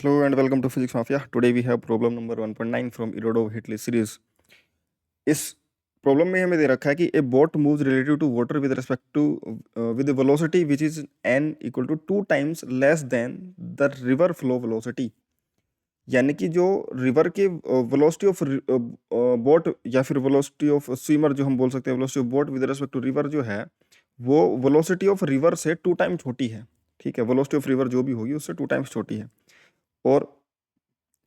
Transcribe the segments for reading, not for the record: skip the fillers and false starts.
Hello and welcome to Physics Mafia. Today we have problem number 1.9 from Irodov-Hitley series. इस problem में हमें दे रखा है कि a boat moves relative to water with respect to with velocity which is n equal to 2 times less than the river flow velocity. यानी कि जो रिवर के वेलोसिटी ऑफ बोट या फिर वेलोसिटी ऑफ स्विमर जो हम बोल सकते हैं, velocity of boat with respect to river जो है वो वेलोसिटी ऑफ रिवर से 2 टाइम छोटी है। ठीक है, वेलोसिटी ऑफ रिवर जो भी होगी उससे 2 टाइम्स छोटी है। और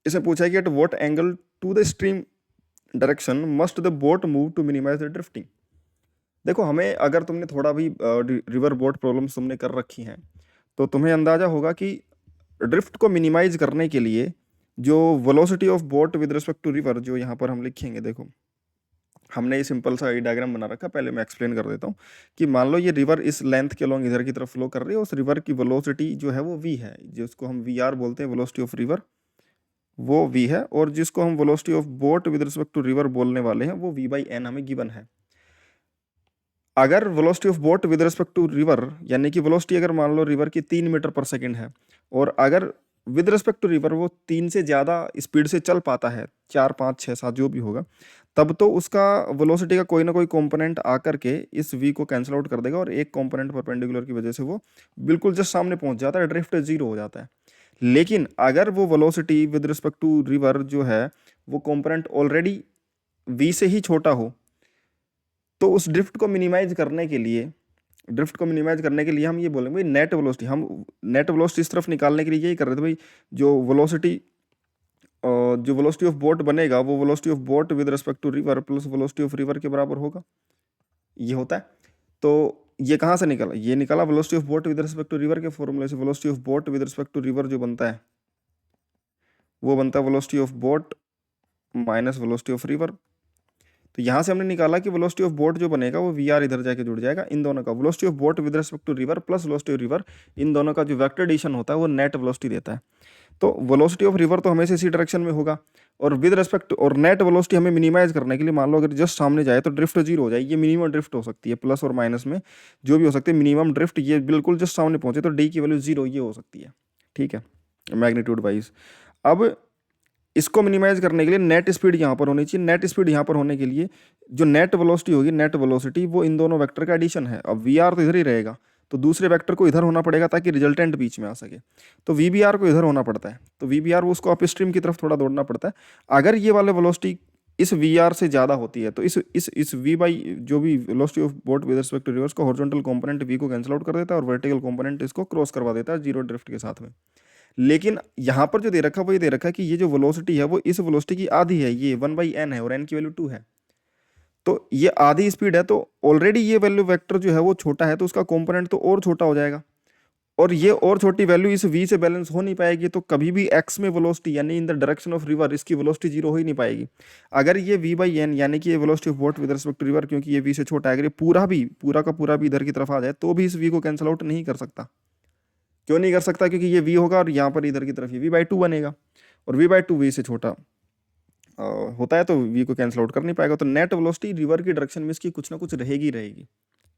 इसे पूछा है कि at what angle to the stream direction must the boat move to minimize the drifting. देखो, हमें अगर तुमने थोड़ा भी रिवर बोट प्रॉब्लम्स तुमने कर रखी हैं तो तुम्हें अंदाजा होगा कि ड्रिफ्ट को मिनिमाइज करने के लिए जो velocity of boat with respect to river जो यहाँ पर हम लिखेंगे, देखो हमने ये सिंपल सा डायग्राम बना रखा। पहले मैं एक्सप्लेन कर देता हूँ कि मान लो ये रिवर इस लेंथ के लॉन्ग इधर की तरफ फ्लो कर रही है, उस रिवर की वेलोसिटी जो है वो v है, जिसको हम वी बोलते हैं, वेलोसिटी ऑफ रिवर वो v है, और जिसको हम velocity of boat with respect to river बोलने वाले हैं वो v/n हमें गिवन है। अगर velocity of boat with respect to river यानी कि वेलोसिटी अगर मान लो रिवर की 3 मीटर पर सेकंड है और अगर विद रिस्पेक्ट टू रिवर वो 3 से ज़्यादा स्पीड से चल पाता है, 4, 5, 6, 7 जो भी होगा, तब तो उसका वेलोसिटी का कोई ना कोई कंपोनेंट आकर के इस v को कैंसिल आउट कर देगा और एक कंपोनेंट परपेंडिकुलर की वजह से वो बिल्कुल जस्ट सामने पहुंच जाता है, ड्रिफ्ट 0 हो जाता है। लेकिन अगर वो velocity with respect to river जो है वो कंपोनेंट ऑलरेडी v से ही छोटा हो तो उस ड्रिफ्ट को मिनिमाइज करने के लिए हम ये बोलेंगे भाई नेट वेलोसिटी। हम नेट वेलोसिटी इस तरफ निकालने के लिए यही कर रहे थे भाई, जो वेलोसिटी ऑफ बोट बनेगा वो velocity of boat with respect to river plus velocity of river के बराबर होगा, ये होता है। तो ये कहाँ से निकला? ये निकला velocity of boat with respect to river के फॉर्मूले से। Velocity of boat with respect to river जो बनता है वो बनता है velocity of boat minus velocity of river. तो यहाँ से हमने निकाला कि वेलोसिटी ऑफ बोट जो बनेगा वो वी इधर जाके जुड़ जाएगा, इन दोनों का velocity of boat with respect to river plus velocity of river, इन दोनों का जो वेक्टर एडिशन होता है वो नेट वेलोसिटी देता है। तो वेलोसिटी ऑफ रिवर तो हमेशा इसी डायरेक्शन में होगा, और विद रिस्पेक्ट और नेट वेलोसिटी हमें मिनिमाइज करने के लिए मान लो अगर जस्ट सामने जाए तो ड्रिफ्ट 0 हो जाए। ये मिनिमम ड्रिफ्ट हो सकती है, प्लस और माइनस में जो भी हो सकती है, मिनिमम ड्रिफ्ट ये बिल्कुल जस्ट सामने पहुंचे तो डी की वैल्यू 0 ये हो सकती है। ठीक है, मैग्नीट्यूड वाइज। अब इसको मिनिमाइज करने के लिए नेट स्पीड यहाँ पर होनी चाहिए। नेट स्पीड यहाँ पर होने के लिए जो नेट वेलोसिटी होगी, नेट वेलोसिटी वो इन दोनों वेक्टर का एडिशन है। अब वी तो इधर ही रहेगा तो दूसरे वेक्टर को इधर होना पड़ेगा ताकि रिजल्टेंट बीच में आ सके, तो वी को इधर होना पड़ता है, तो वी वो उसको अप स्ट्रीम की तरफ थोड़ा दौड़ना पड़ता है। अगर ये वाले वेलोसिटी इस वी से ज़्यादा होती है तो इस वी बाई जो भी velocity of boat with respect to rivers को हॉरिजॉन्टल कंपोनेंट वी को कैंसिल आउट कर देता है और वर्टिकल कंपोनेंट इसको क्रॉस करवा देता है 0 ड्रिफ्ट के साथ में। लेकिन यहाँ पर जो दे रखा है वो ये दे रखा है कि ये जो वेलोसिटी है वो इस वेलोसिटी की आधी है, ये 1/n है और n की वैल्यू 2 है, तो ये आधी स्पीड है। तो ऑलरेडी ये वैल्यू वेक्टर जो है वो छोटा है तो उसका कंपोनेंट तो और छोटा हो जाएगा, और ये और छोटी वैल्यू इस v से बैलेंस हो नहीं पाएगी। तो कभी भी x में वेलोसिटी यानी इन द डायरेक्शन ऑफ रिवर इसकी वेलोसिटी 0 हो ही नहीं पाएगी। अगर ये v/n यानी कि ये velocity of boat with respect to river, क्योंकि ये v से छोटा है, अगर ये पूरा का पूरा भी इधर की तरफ आ जाए तो भी इस v को कैंसिल आउट नहीं कर सकता। क्यों नहीं कर सकता? क्योंकि ये v होगा और यहाँ पर इधर की तरफ ये v/2 बनेगा, और v/2 v से छोटा होता है तो v को कैंसिल आउट कर नहीं पाएगा। तो नेट वेलोसिटी रिवर की डायरेक्शन में इसकी कुछ ना कुछ रहेगी।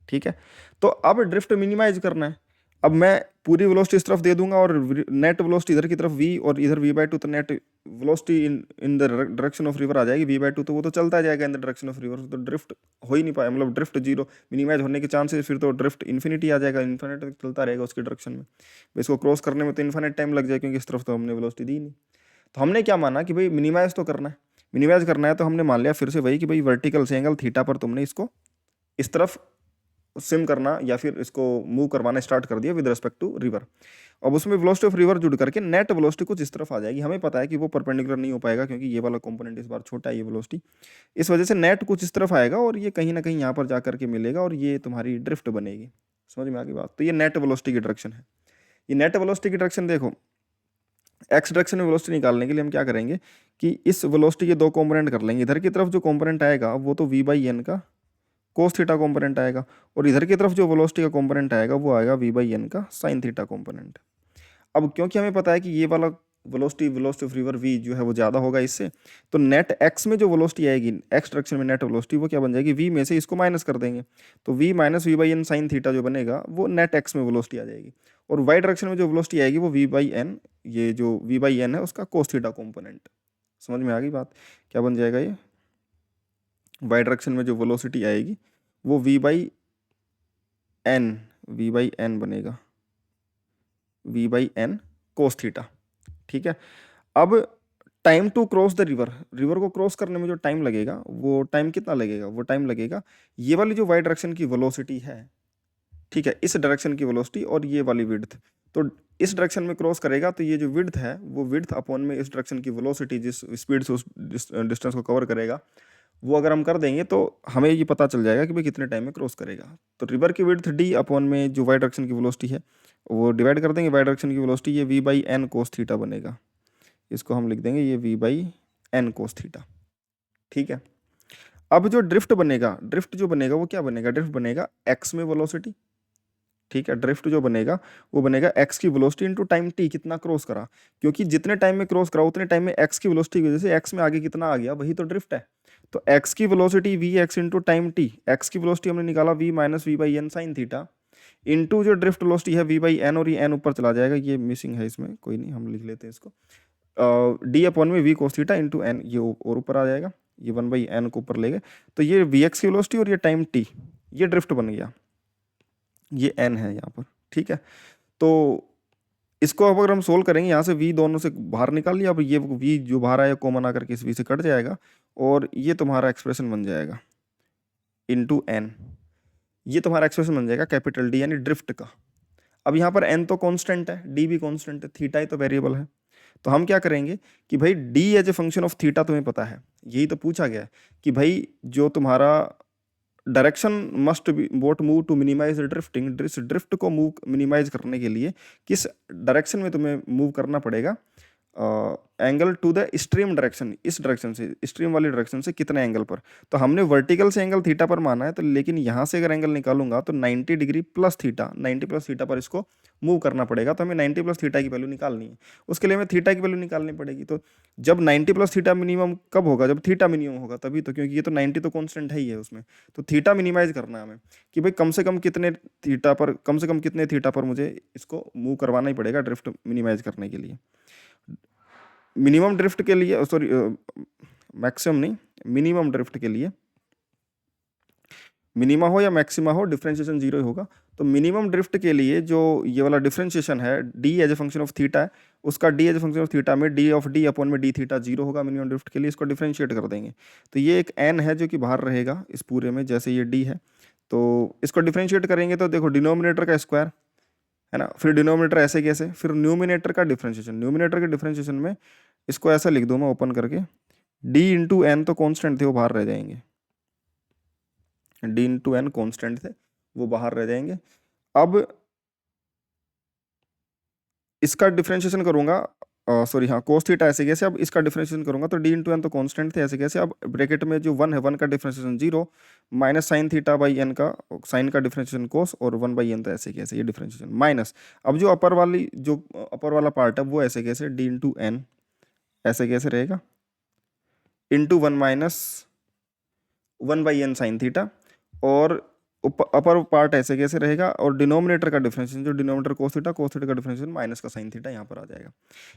ठीक है, तो अब ड्रिफ्ट मिनिमाइज करना है। अब मैं पूरी वेलोसिटी इस तरफ दे दूंगा और नेट वेलोसिटी इधर की तरफ v और इधर v/2, तो net velocity in the direction of river आ जाएगी v/2, तो वो तो चलता जाएगा in the direction of river, तो ड्रिफ्ट हो ही नहीं पाया, मतलब ड्रिफ्ट 0 मिनिमाइज होने के चांसेस, फिर तो ड्रिफ्ट इन्फिनिटी आ जाएगा, इन्फिनिट तक चलता रहेगा उसकी डायरेक्शन में। इसको क्रॉस करने में तो इन्फिनिट टाइम लग जाए क्योंकि इस तरफ तो हमने वेलोसिटी दी नहीं। तो हमने क्या माना कि भाई मिनिमाइज तो करना है, मिनिमाइज करना है तो हमने मान लिया फिर से वही कि भाई वर्टिकल से एंगल थीटा पर तुमने इसको इस तरफ स्विम करना या फिर इसको मूव करवाना स्टार्ट कर दिया विद रिस्पेक्ट टू रिवर। अब उसमें वेलोसिटी ऑफ रिवर जुड़ करके नेट वेलोसिटी कुछ इस तरफ आ जाएगी। हमें पता है कि वो परपेंडिकुलर नहीं हो पाएगा क्योंकि ये वाला कंपोनेंट इस बार छोटा है, ये वेलोसिटी, इस वजह से नेट कुछ इस तरफ आएगा और ये कहीं ना कहीं यहाँ पर जाकर के मिलेगा और ये तुम्हारी ड्रिफ्ट बनेगी। समझ में आ गई बात? तो ये नेट वेलोसिटी की डायरेक्शन है। ये नेट वेलोसिटी की डायरेक्शन देखो, एक्स डायरेक्शन में वेलोसिटी निकालने के लिए हम क्या करेंगे कि इस वेलोसिटी के दो कंपोनेंट कर लेंगे। इधर की तरफ जो कंपोनेंट आएगा वो तो v/n का कोस थीटा कंपोनेंट आएगा, और इधर की तरफ जो वेलोसिटी का कंपोनेंट आएगा वो आएगा v/n का साइन थीटा कंपोनेंट। अब क्योंकि हमें पता है कि ये वाला वेलोसिटी ऑफ रिवर v जो है वो ज़्यादा होगा इससे, तो नेट x में जो वेलोसिटी आएगी, x डायरेक्शन में नेट वेलोसिटी वो क्या बन जाएगी, v में से इसको माइनस कर देंगे, तो v minus V by N sine theta जो बनेगा वो नेट x में वेलोसिटी आ जाएगी, और y डायरेक्शन में जो वेलोसिटी आएगी वो v बाई एन, ये जो v बाई एन है उसका कोस थीटा कॉम्पोनेंट। समझ में आ गई बात, क्या बन जाएगा ये, y डायरेक्शन में जो वेलोसिटी आएगी वो v बाई एन बनेगा, v by N cos theta. ठीक है, अब time to cross the river को क्रॉस करने में जो टाइम लगेगा वो टाइम कितना लगेगा, वो टाइम लगेगा ये वाली जो वाई डायरेक्शन की वेलोसिटी है, ठीक है, इस डायरेक्शन की वेलोसिटी और ये वाली विड्थ, तो इस डायरेक्शन में क्रॉस करेगा तो ये जो विड्थ है वो विड्थ अपॉन में इस डायरेक्शन की वेलोसिटी जिस स्पीड से उस डिस्टेंस को कवर करेगा वो अगर हम कर देंगे तो हमें ये पता चल जाएगा कि भाई कितने टाइम में क्रॉस करेगा। तो रिवर की विड्थ डी अपॉन में जो वाई डायरेक्शन की वेलोसिटी है वो डिवाइड कर देंगे वाई डायरेक्शन की वेलोसिटी, ये V by N cos theta बनेगा, इसको हम लिख देंगे ये V by N cos theta. ठीक है, अब जो ड्रिफ्ट जो बनेगा वो क्या बनेगा, ड्रिफ्ट बनेगा एक्स में वेलोसिटी। ठीक है, ड्रिफ्ट जो बनेगा वो बनेगा एक्स की वेलोसिटी इंटू टाइम टी, कितना क्रॉस करा, क्योंकि जितने टाइम में क्रॉस करा उतने टाइम में एक्स की वेलोसिटी की वजह से एक्स में आगे कितना आ गया वही तो ड्रिफ्ट है। तो एक्स की velocity V X into time T, X की वेलोसिटी हमने निकाला V minus V by N sine theta, into जो ड्रिफ्ट वेलोसिटी है वी बाई एन, और ये एन ऊपर चला जाएगा, ये मिसिंग है इसमें, कोई नहीं हम लिख लेते हैं इसको, डी अपॉन में V cos theta into N, ये और ऊपर आ जाएगा, ये 1/n को ऊपर ले गए, तो ये वी एक्स की वेलोसिटी और ये टाइम टी, ये ड्रिफ्ट बन गया, ये n है यहाँ पर। ठीक है, तो इसको अब अगर हम सोल्व करेंगे यहाँ से v दोनों से बाहर निकाल लिया, अब ये v जो बाहर आया कॉमन आकर के इस v से कट जाएगा और ये तुम्हारा एक्सप्रेशन बन जाएगा इंटू n, ये तुम्हारा एक्सप्रेशन बन जाएगा कैपिटल D यानी ड्रिफ्ट का। अब यहाँ पर n तो कांस्टेंट है, d भी कांस्टेंट है, थीटा ही तो वेरिएबल है, तो हम क्या करेंगे कि भाई d as a function of theta तुम्हें पता है, यही तो पूछा गया है कि भाई जो तुम्हारा direction must be boat move to minimize drifting, drift को मूव मिनिमाइज करने के लिए किस डायरेक्शन में तुम्हें मूव करना पड़ेगा, angle to the stream direction, इस डायरेक्शन से, स्ट्रीम वाली डायरेक्शन से कितने एंगल पर, तो हमने वर्टिकल से एंगल थीटा पर माना है, तो लेकिन यहाँ से अगर एंगल निकालूंगा तो 90 degree plus theta, 90 plus theta पर इसको मूव करना पड़ेगा, तो हमें 90 प्लस थीटा की वैल्यू निकालनी है, उसके लिए हमें थीटा की वैल्यू निकालनी पड़ेगी। तो जब 90 प्लस थीटा मिनिमम कब होगा, जब थीटा मिनिमम होगा तभी तो, क्योंकि ये तो 90 तो कॉन्स्टेंट है ही है उसमें, तो थीटा मिनिमाइज करना है हमें कि भाई कम से कम कितने थीटा पर, कम से कम कितने थीटा पर मुझे इसको मूव करवाना ही पड़ेगा ड्रिफ्ट मिनिमाइज करने के लिए। मिनिमम ड्रिफ्ट के लिए, सॉरी मैक्सिमम नहीं, मिनिमम ड्रिफ्ट के लिए, मिनिमा हो या मैक्सिमा हो डिफरेंशिएशन जीरो ही होगा, तो मिनिमम ड्रिफ्ट के लिए जो ये वाला डिफरेंशिएशन है D as a function of theta है, उसका D as a function of theta में डी ऑफ डी अपॉन में डी थीटा जीरो होगा मिनिमम ड्रिफ्ट के लिए, इसको डिफरेंशिएट कर देंगे, तो ये एक एन है जो कि बाहर रहेगा इस पूरे में, जैसे ये डी है, तो इसको डिफरेंशिएट करेंगे तो देखो डिनोमिनेटर का स्क्वायर है ना, फिर डिनोमिनेटर ऐसे कैसे, फिर न्यूमिनेटर का डिफरेंशिएशन, न्यूमिनेटर के डिफरेंशिएशन में इसको ऐसा लिख दूँ मैं ओपन करके, डी इंटू एन तो कॉन्स्टेंट थे वो बाहर रह जाएंगे, डी इंटू एन कॉन्स्टेंट थे वो बाहर रह जाएंगे। अब इसका डिफरेंशिएशन करूंगा, सॉरी हाँ कोस थीटा ऐसे कैसे, अब इसका डिफरेंशिएशन करूंगा तो डी इंटू एन तो कॉन्स्टेंट थे ऐसे कैसे, अब ब्रैकेट में जो 1 है 1 का differentiation 0 minus sine theta by N का, साइन का डिफरेंशिएशन कोस और 1/n तो ऐसे कैसे, ये डिफरेंशिएशन माइनस, अब जो अपर वाला पार्ट है वो ऐसे कैसे, डी इंटू एन ऐसे कैसे रहेगा into 1 minus 1/n sine theta, और अपर पार्ट ऐसे कैसे रहेगा, और डिनोमिनेटर का डिफरेंशिएशन, जो डिनोमिनेटर कोस थीटा का डिफरेंशिएशन माइनस का साइन थीटा यहाँ पर आ जाएगा,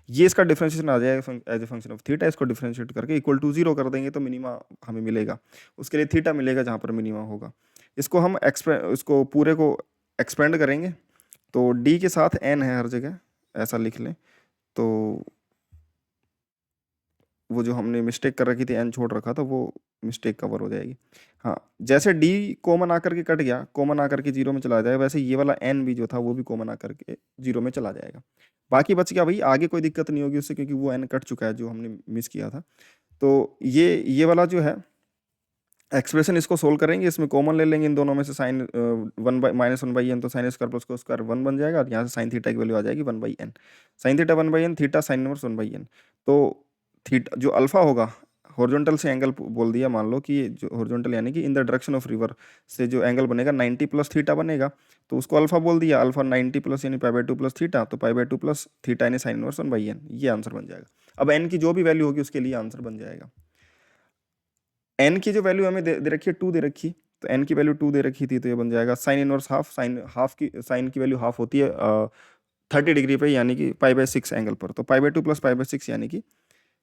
ये इसका डिफरेंशिएशन आ जाएगा as a function of theta, इसको डिफरेंशिएट करके इक्वल टू 0 कर देंगे तो मिनिमा हमें मिलेगा, उसके लिए थीटा मिलेगा जहाँ पर मिनिमा होगा। इसको हम इसको पूरे को एक्सपेंड करेंगे तो डी के साथ एन है हर जगह, ऐसा लिख लें, तो वो जो हमने मिस्टेक कर रखी थी एन छोड़ रखा था वो मिस्टेक कवर हो जाएगी। हाँ, जैसे डी कॉमन आकर के कट गया, कॉमन आकर के 0 में चला जाएगा, वैसे ये वाला एन भी जो था वो भी कॉमन आकर के 0 में चला जाएगा, बाकी बच गया भाई, आगे कोई दिक्कत नहीं होगी उससे क्योंकि वो एन कट चुका है जो हमने मिस किया था। तो ये वाला जो है एक्सप्रेशन, इसको सोल्व करेंगे, इसमें कॉमन ले लेंगे इन दोनों में से, साइन -1/n तो साइन स्क्वायर प्लस को स्क्वायर 1 बन जाएगा, और यहाँ से साइन थीटा की वैल्यू आ जाएगी 1/n, sine theta 1/n, theta sine inverse 1/n, तो थीटा जो अल्फा होगा हॉरिजॉन्टल से एंगल बोल दिया, मान लो कि जो हॉरिजॉन्टल यानी कि इन द डायरेक्शन ऑफ रिवर से जो एंगल बनेगा 90 प्लस थीटा बनेगा, तो उसको अल्फा बोल दिया, अल्फा 90 प्लस यानी π/2 प्लस थीटा, तो π/2 प्लस थीटा यानी साइन इनवर्स 1/n, ये आंसर बन जाएगा। अब n की जो भी वैल्यू होगी उसके लिए आंसर बन जाएगा। n की जो वैल्यू हमें दे रखी है 2 दे रखी, तो n की वैल्यू 2 दे रखी थी, तो ये बन जाएगा साइन इनवर्स हाफ, साइन की वैल्यू हाफ होती है 30 डिग्री पे यानी कि π/6 एंगल पर, तो π/2 प्लस π/6 यानी कि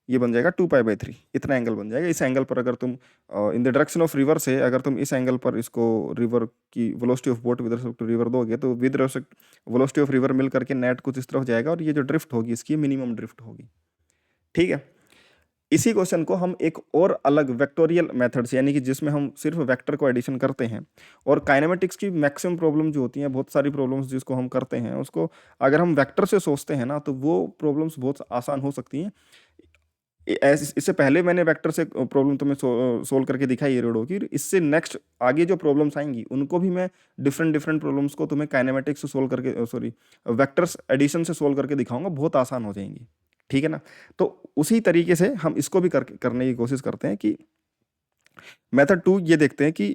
ये बन जाएगा 2π/3, इतना एंगल बन जाएगा। इस एंगल पर अगर तुम in the direction of river से अगर तुम इस एंगल पर इसको रिवर की velocity of boat with respect to river दोगे, तो with respect velocity of river मिल करके नेट कुछ इस तरफ जाएगा, और ये जो ड्रिफ्ट होगी इसकी मिनिमम ड्रिफ्ट होगी। ठीक है, इसी क्वेश्चन को हम एक और अलग वेक्टोरियल मेथड से, यानी कि जिसमें हम सिर्फ वेक्टर को एडिशन करते हैं, और काइनेमेटिक्स की मैक्सिमम प्रॉब्लम जो होती हैं, बहुत सारी प्रॉब्लम्स जिसको हम करते हैं, उसको अगर हम वेक्टर से सोचते हैं ना, तो वो प्रॉब्लम्स बहुत आसान हो सकती हैं। इससे पहले मैंने वेक्टर से प्रॉब्लम तुम्हें सोल्व करके दिखाई एरोडो की, इससे नेक्स्ट आगे जो प्रॉब्लम्स आएंगी उनको भी मैं डिफरेंट प्रॉब्लम्स को तुम्हें काइनेमेटिक्स से सोल्व करके वेक्टर्स एडिशन से सोल्व करके दिखाऊंगा, बहुत आसान हो जाएंगी। ठीक है ना, तो उसी तरीके से हम इसको भी करने की कोशिश करते हैं कि मेथड 2 ये देखते हैं कि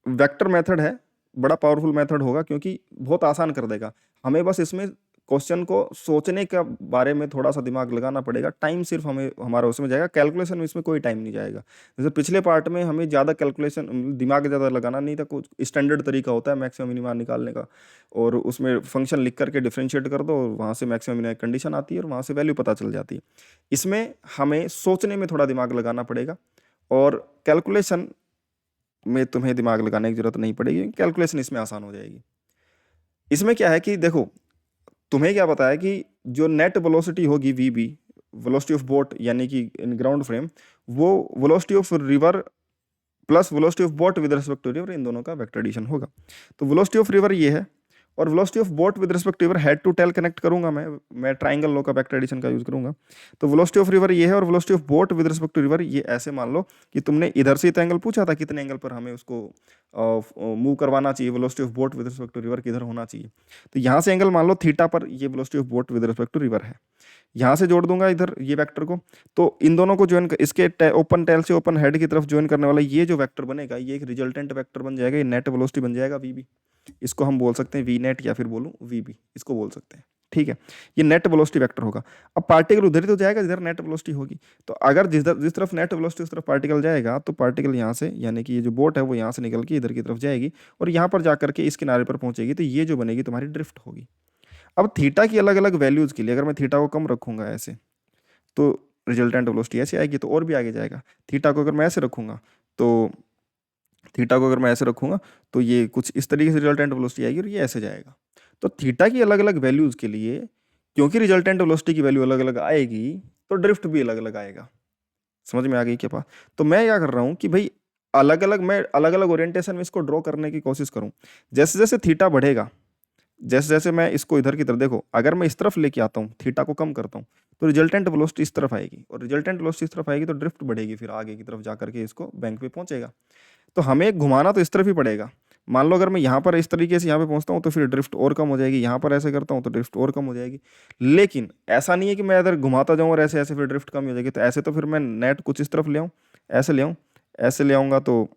वेक्टर मेथड है, बड़ा पावरफुल मेथड होगा क्योंकि बहुत आसान कर देगा हमें। बस इसमें क्वेश्चन को सोचने के बारे में थोड़ा सा दिमाग लगाना पड़ेगा, टाइम सिर्फ हमें हमारा उसमें जाएगा, कैलकुलेशन में इसमें कोई टाइम नहीं जाएगा। जैसे पिछले पार्ट में हमें ज़्यादा कैलकुलेशन, दिमाग ज़्यादा लगाना नहीं था, कुछ स्टैंडर्ड तरीका होता है मैक्सिमम मिनिमा निकालने का, और उसमें फंक्शन लिख करके डिफ्रेंशिएट कर दो, और वहाँ से मैक्सिमम मिनिमा कंडीशन आती है और वहाँ से वैल्यू पता चल जाती है। इसमें हमें सोचने में थोड़ा दिमाग लगाना पड़ेगा, और कैलकुलेशन में तुम्हें दिमाग लगाने की जरूरत नहीं पड़ेगी, कैलकुलेशन इसमें आसान हो जाएगी। इसमें क्या है कि देखो, तुम्हें क्या पता है कि जो नेट वेलोसिटी होगी वीबी, वेलोसिटी ऑफ बोट यानी कि इन ग्राउंड फ्रेम, वो velocity of river plus velocity of boat with respect to river, इन दोनों का वेक्टर एडिशन होगा। तो वेलोसिटी ऑफ रिवर ये है, और velocity of boat with respect to river head to tail connect करूंगा मैं ट्राइंगल लॉ का वेक्टर एडिशन का यूज करूंगा। तो वेलोसिटी ऑफ रिवर ये है, और velocity of boat with respect to river ये ऐसे मान लो कि तुमने इधर से तो एंगल पूछा था, कितने एंगल पर हमें उसको मूव करवाना चाहिए, velocity of boat with respect to river किधर होना चाहिए। तो यहाँ से एंगल मान लो थीटा पर, ये velocity of boat with respect to river है, यहाँ से जोड़ दूंगा इधर ये वेक्टर को, तो इन दोनों को ज्वाइन, इसके ओपन टेल से ओपन हेड की तरफ ज्वाइन करने वाला ये जो वेक्टर बनेगा, ये एक रिजल्टेंट वेक्टर बन जाएगा, ये नेट वेलोसिटी बन जाएगा वीबी। इसको हम बोल सकते हैं वी नेट, या फिर बोलूं वीबी, इसको बोल सकते हैं। ठीक है, ये नेट वेलोसिटी वेक्टर होगा। अब पार्टिकल उधर ही तो जाएगा जिधर नेट वेलोसिटी होगी, तो अगर जिस तरफ नेट वेलोसिटी उस तरफ पार्टिकल जाएगा, तो पार्टिकल यहाँ से, यानी कि ये जो बोट है वो यहाँ से निकल के इधर की तरफ जाएगी, और यहाँ पर जाकर के इस किनारे पर पहुंचेगी, तो ये जो बनेगी तुम्हारी ड्रिफ्ट होगी। अब थीटा की अलग अलग वैल्यूज के लिए अगर मैं थीटा को कम रखूंगा ऐसे, तो रिजल्टेंट वेलोसिटी ऐसे आएगी, तो और भी आगे जाएगा। थीटा को अगर मैं ऐसे रखूंगा, तो थीटा को अगर मैं ऐसे रखूंगा, तो ये कुछ इस तरीके से रिजल्टेंट वेलोसिटी आएगी, और ये ऐसे जाएगा। तो थीटा की अलग अलग वैल्यूज के लिए, क्योंकि रिजल्टेंट वेलोसिटी की वैल्यू अलग अलग आएगी, तो ड्रिफ्ट भी अलग अलग आएगा। समझ में आ गई क्या बात? तो मैं क्या कर रहा हूँ कि भाई मैं अलग अलग ओरिएंटेशन में इसको ड्रॉ करने की कोशिश करूँ। जैसे जैसे थीटा बढ़ेगा, जैसे जैसे मैं इसको इधर की तरफ, देखो अगर मैं इस तरफ लेके आता हूँ, थीटा को कम करता हूँ, तो रिजल्टेंट वेलोसिटी इस तरफ आएगी, और रिजल्टेंट वेलोसिटी इस तरफ आएगी, तो ड्रिफ्ट बढ़ेगी, फिर आगे की तरफ जाकर के इसको बैंक पे पहुंचेगा। तो हमें घुमाना तो इस तरफ ही पड़ेगा। मान लो अगर मैं यहाँ पर इस तरीके से यहाँ पे पहुँचता हूँ, तो फिर ड्रिफ्ट और कम हो जाएगी, यहाँ पर ऐसे करता हूँ तो ड्रिफ्ट और कम हो जाएगी। लेकिन ऐसा नहीं है कि मैं इधर घुमाता जाऊँ और ऐसे ऐसे फिर ड्रिफ्ट कम हो जाएगी। तो ऐसे तो फिर मैं नेट कुछ इस तरफ ले आऊँ, ऐसे ले आऊँ, ऐसे ले आऊँगा, तो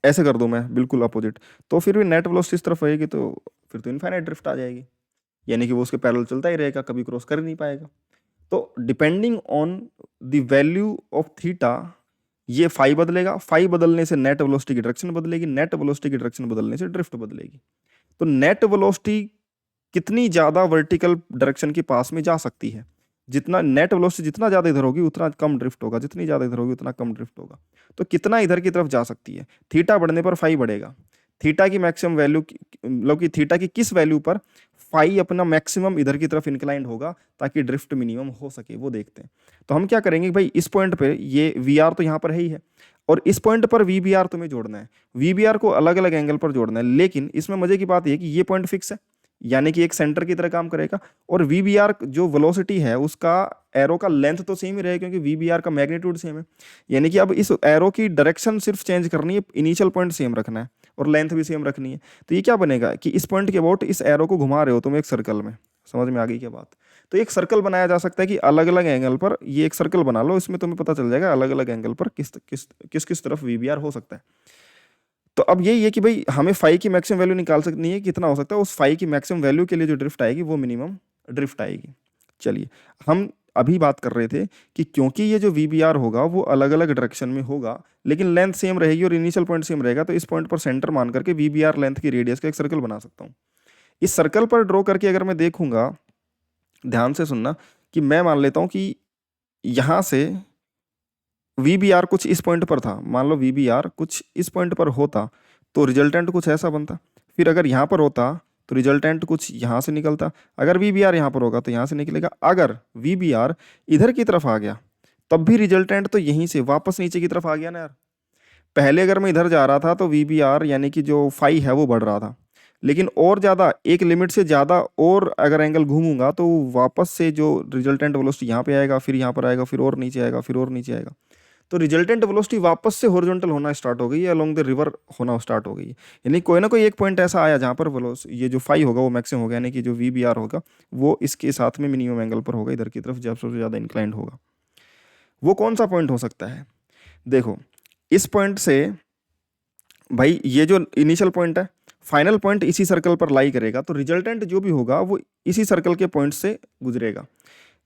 ऐसे कर दूँ मैं बिल्कुल अपोजिट, तो फिर भी नेट वेलोसिटी इस तरफ आएगी, तो फिर तो इनफाइनाइट ड्रिफ्ट आ जाएगी, यानी कि वो उसके पैरेलल चलता ही रहेगा, कभी क्रॉस कर ही नहीं पाएगा। तो depending on the value of theta, ये फाई बदलेगा, फाई बदलने से नेट वेलोसिटी की डायरेक्शन बदलेगी, नेट वेलोसिटी की डायरेक्शन बदलने से ड्रिफ्ट बदलेगी। तो नेट वेलोसिटी कितनी ज्यादा वर्टिकल डायरेक्शन के पास में जा सकती है, जितना नेट वेलोसिटी जितना ज्यादा इधर होगी उतना कम ड्रिफ्ट होगा, जितनी ज्यादा इधर होगी उतना कम ड्रिफ्ट होगा। तो कितना इधर की तरफ जा सकती है, थीटा बढ़ने पर फाई बढ़ेगा। थीटा की मैक्सिमम वैल्यू, मतलब कि थीटा की किस वैल्यू पर फाई अपना मैक्सिमम इधर की तरफ इंक्लाइंड होगा ताकि ड्रिफ्ट मिनिमम हो सके, वो देखते हैं। तो हम क्या करेंगे भाई, इस पॉइंट पे ये वी आर तो यहाँ पर है ही है, और इस पॉइंट पर वी बी आर तुम्हें जोड़ना है, वी बी आर को अलग अलग एंगल पर जोड़ना है। लेकिन इसमें मजे की बात यह कि ये पॉइंट फिक्स है, यानी कि एक सेंटर की तरह काम करेगा, और वी बी आर जो वेलोसिटी है उसका एरो का लेंथ तो सेम ही रहेगा, क्योंकि वी बी आर का मैग्नीट्यूड सेम है। यानी कि अब इस एरो की डायरेक्शन सिर्फ चेंज करनी है, इनिशियल पॉइंट सेम रखना है और लेंथ भी सेम रखनी है। तो ये क्या बनेगा कि इस पॉइंट के अबाउट इस एरो को घुमा रहे हो तुम एक सर्कल में। समझ में आ गई क्या बात? तो एक सर्कल बनाया जा सकता है कि अलग अलग एंगल पर, ये एक सर्कल बना लो, इसमें तुम्हें पता चल जाएगा अलग अलग एंगल पर किस किस किस किस तरफ वीबीआर हो सकता है। तो अब यही है कि भाई हमें फाई की मैक्सिमम वैल्यू निकाल सकनी है, कितना हो सकता है, उस फाई की मैक्सिमम वैल्यू के लिए जो ड्रिफ्ट आएगी वो मिनिमम ड्रिफ्ट आएगी। चलिए, हम अभी बात कर रहे थे कि क्योंकि ये जो वीबीआर होगा वो अलग अलग डायरेक्शन में होगा, लेकिन लेंथ सेम रहेगी और इनिशियल पॉइंट सेम रहेगा, तो इस पॉइंट पर सेंटर मान करके वीबीआर लेंथ की रेडियस का एक सर्कल बना सकता हूँ। इस सर्कल पर ड्रॉ करके अगर मैं देखूंगा, ध्यान से सुनना, कि मैं मान लेता हूँ कि यहाँ से वीबीआर कुछ इस पॉइंट पर था, मान लो वीबीआर कुछ इस पॉइंट पर होता तो रिजल्टेंट कुछ ऐसा बनता, फिर अगर यहाँ पर होता तो रिजल्टेंट कुछ यहाँ से निकलता, अगर वीबीआर यहाँ पर होगा तो यहाँ से निकलेगा, अगर वीबीआर इधर की तरफ आ गया तब भी रिजल्टेंट तो यहीं से वापस नीचे की तरफ आ गया ना यार। पहले अगर मैं इधर जा रहा था तो वीबीआर यानी कि जो फाई है वो बढ़ रहा था, लेकिन और ज़्यादा एक लिमिट से ज़्यादा और अगर एंगल घूमूंगा तो वापस से जो रिजल्टेंट वेलोसिटी यहाँ पे आएगा, फिर यहाँ पर आएगा, फिर और नीचे आएगा, फिर और नीचे आएगा, तो रिजल्टेंट वेलोसिटी वापस से हॉरिजॉन्टल होना स्टार्ट हो गई है, अलोंग द रिवर होना स्टार्ट हो गई है। यानी कोई ना कोई एक पॉइंट ऐसा आया जहाँ पर ये जो फाई होगा वो मैक्सिमम होगा, यानी कि जो वीबीआर होगा वो इसके साथ में मिनिमम एंगल पर होगा, इधर की तरफ जब सबसे ज़्यादा इंक्लाइंड होगा। वो कौन सा पॉइंट हो सकता है? देखो, इस पॉइंट से भाई ये जो इनिशियल पॉइंट है, फाइनल पॉइंट इसी सर्कल पर लाई करेगा, तो रिजल्टेंट जो भी होगा वो इसी सर्कल के पॉइंट से गुजरेगा।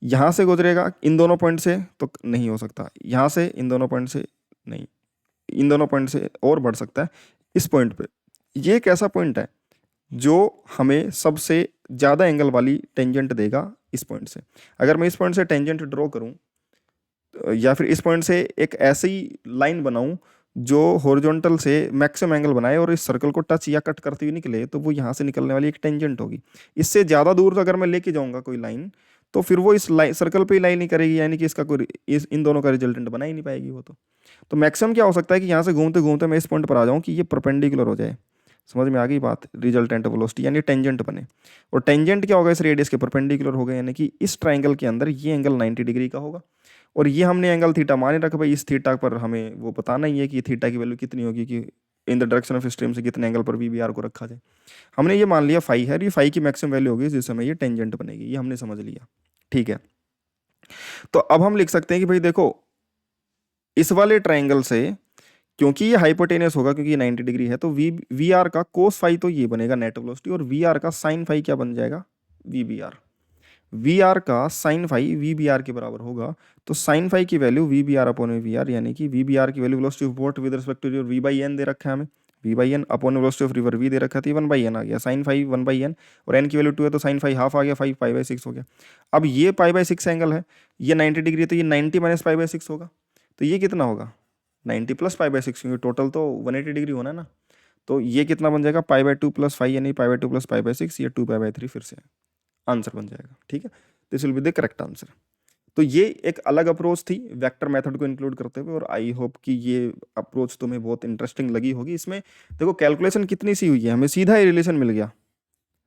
यहाँ से गुजरेगा इन दोनों पॉइंट से तो नहीं हो सकता, यहाँ से इन दोनों पॉइंट से नहीं, इन दोनों पॉइंट से और बढ़ सकता है इस पॉइंट पे। ये एक ऐसा पॉइंट है जो हमें सबसे ज़्यादा एंगल वाली टेंजेंट देगा इस पॉइंट से। अगर मैं इस पॉइंट से टेंजेंट ड्रॉ करूँ या फिर इस पॉइंट से एक ऐसी लाइन बनाऊं जो हॉरिजॉन्टल से मैक्सिमम एंगल बनाए और इस सर्कल को टच या कट करते हुए निकले, तो वो यहाँ से निकलने वाली एक टेंजेंट होगी। इससे ज़्यादा दूर अगर मैं लेके जाऊंगा कोई लाइन, तो फिर वो इस लाइन सर्कल पे ही लाइन नहीं करेगी, यानी कि इसका कोई इन दोनों का रिजल्टेंट बना ही नहीं पाएगी वो। तो मैक्सिमम क्या हो सकता है कि यहाँ से घूमते घूमते मैं इस पॉइंट पर आ जाऊँ कि ये परपेंडिकुलर हो जाए। समझ में आ गई बात? रिजल्टेंट वेलोसिटी यानी टेंजेंट बने, और टेंजेंट क्या होगा, इस रेडियस के परपेंडिकुलर हो गए, यानी कि इस ट्राइंगल के अंदर ये एंगल 90 डिग्री का होगा, और ये हमने एंगल थीटा माने रखा भाई। इस थीटा पर हमें वो बताना ही है कि थीटा की वैल्यू कितनी होगी, कि इन द डायरेक्शन ऑफ स्ट्रीम से कितने एंगल पर वीबीआर को रखा जाए। हमने ये मान लिया फाई है, ये फाई की मैक्सिमम वैल्यू होगी जिस समय ये टेंजेंट बनेगी, ये हमने समझ लिया। ठीक है, तो अब हम लिख सकते हैं कि भाई देखो, इस वाले ट्राइंगल से क्योंकि ये हाइपोटेनियस होगा, क्योंकि ये 90 डिग्री है, तो वी आर का कोस फाई तो ये बनेगा नेट वेलोसिटी, और वी आर का साइन फाई क्या बन जाएगा, वीबीआर। वी आर का sine phi V B R के बराबर होगा, तो साइन फाई की value V B R upon V R, यानी कि वी बी आर की value velocity of boat with respect to V by N दे रखा है हमें, V by N upon velocity of river V दे रखा था, 1/n आ गया, साइन फाई 1/n, और एन की वैल्यू 2 है तो साइन फाई हाफ आ गया, 5 पाई/6 हो गया। अब ये पाई/6 एंगल है, ये 90 डिग्री है, तो ये 90 माइनस पाई/6 होगा, तो ये कितना होगा 90 प्लस पाई/6, क्योंकि टोटल तो 180 डिग्री होना है ना। तो ये कितना बन जाएगा पाई/2 प्लस 5, यानी पाई/2 प्लस पाई/6, ये 2 पाई/3 फिर से आंसर बन जाएगा। ठीक है, this will be the correct answer. तो ये एक अलग अप्रोच थी वेक्टर मेथड को इंक्लूड करते हुए, और आई होप कि ये अप्रोच तुम्हें बहुत इंटरेस्टिंग लगी होगी। इसमें देखो कैलकुलेशन कितनी सी हुई है, हमें सीधा ही रिलेशन मिल गया,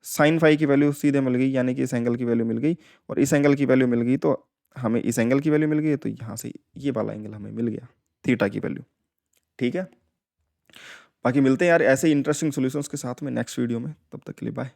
साइन फाई की वैल्यू सीधे मिल गई, यानी कि इस एंगल की वैल्यू मिल गई, और इस एंगल की वैल्यू मिल गई, तो हमें इस एंगल की वैल्यू मिल गई, तो यहाँ से ये वाला एंगल हमें मिल गया, थीटा की वैल्यू। ठीक है, बाकी मिलते हैं यार ऐसे इंटरेस्टिंग सॉल्यूशंस के साथ में नेक्स्ट वीडियो में, तब तक के लिए बाय।